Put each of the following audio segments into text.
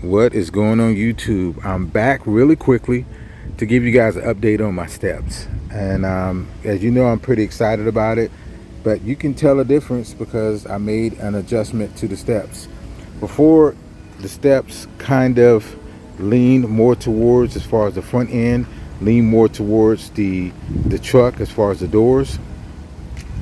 What is going on YouTube? I'm back really quickly to give you guys an update on my steps, and as you know, I'm pretty excited about it, but you can tell a difference because I made an adjustment to the steps. Before, the steps kind of lean more towards, as far as the front end, lean more towards the truck as far as the doors,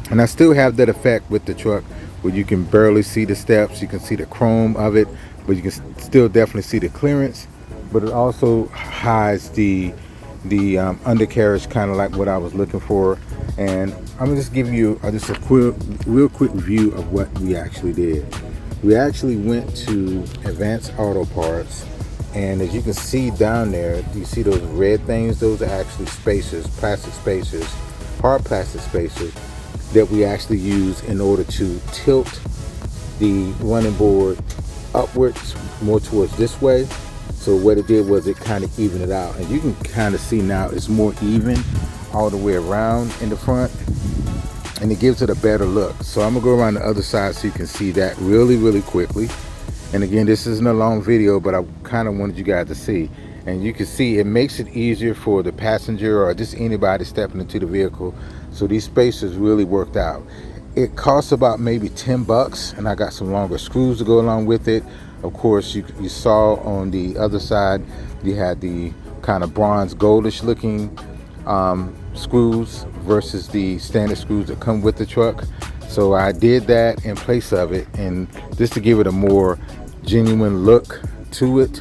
and I still have that effect with the truck where you can barely see the steps. You can see the chrome of it, but you can still definitely see the clearance. But it also hides the undercarriage, kind of like what I was looking for. And I'm gonna just give you just a real quick view of what we actually did. We actually went to Advanced Auto Parts, and as you can see down there, you see those red things? Those are actually spacers, plastic spacers, hard plastic spacers that we actually use in order to tilt the running board upwards, more towards this way. So what it did was it kind of evened it out, and you can kind of see now it's more even all the way around in the front, and it gives it a better look. So I'm gonna go around the other side so you can see that really quickly. And again, this isn't a long video, but I kind of wanted you guys to see. And you can see it makes it easier for the passenger or just anybody stepping into the vehicle. So these spacers really worked out. It costs about maybe 10 bucks, and I got some longer screws to go along with it. Of course, you saw on the other side, you had the kind of bronze goldish looking screws versus the standard screws that come with the truck. So I did that in place of it, and just to give it a more genuine look to it.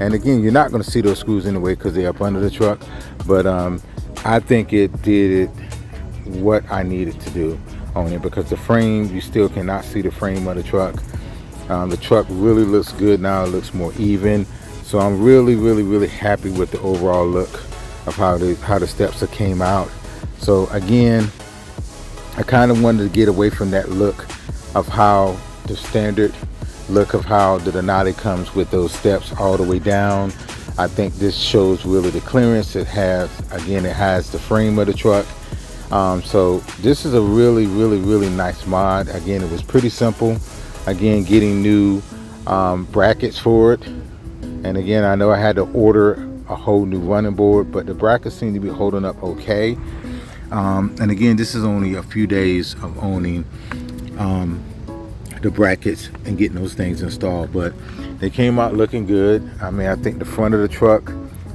And again, you're not going to see those screws anyway because they're up under the truck, but I think it did what I needed to do on it, because the frame, you still cannot see the frame of the truck. The truck really looks good now. It looks more even. So I'm really happy with the overall look of how the steps came out. So again, I kind of wanted to get away from that look of how the standard look of how the Denali comes with those steps all the way down. I think this shows really the clearance. It has the frame of the truck. So this is a really nice mod. Again, it was pretty simple. Again, getting new brackets for it. And again, I know I had to order a whole new running board, but the brackets seem to be holding up okay. And again, this is only a few days of owning the brackets and getting those things installed, but they came out looking good. I mean, I think the front of the truck,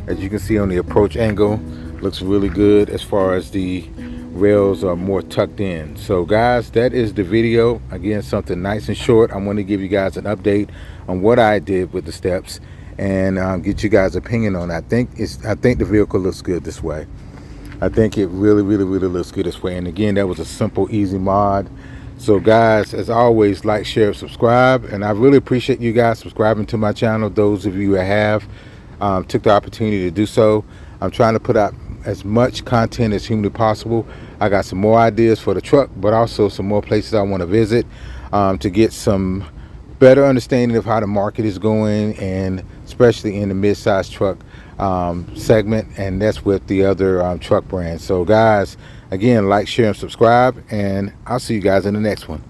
as you can see on the approach angle, looks really good. As far as the rails are more tucked in. So guys, that is the video. Again, something nice and short. I want to give you guys an update on what I did with the steps and get you guys' opinion on it. I think the vehicle looks good this way. I think it really looks good this way. And again, that was a simple, easy mod. So guys, as always, like, share, subscribe, and I really appreciate you guys subscribing to my channel. Those of you who have took the opportunity to do so. I'm trying to put out as much content as humanly possible. I got some more ideas for the truck, but also some more places I want to visit to get some better understanding of how the market is going, and especially in the mid-size truck segment, and that's with the other truck brands. So guys, again, like, share, and subscribe, and I'll see you guys in the next one.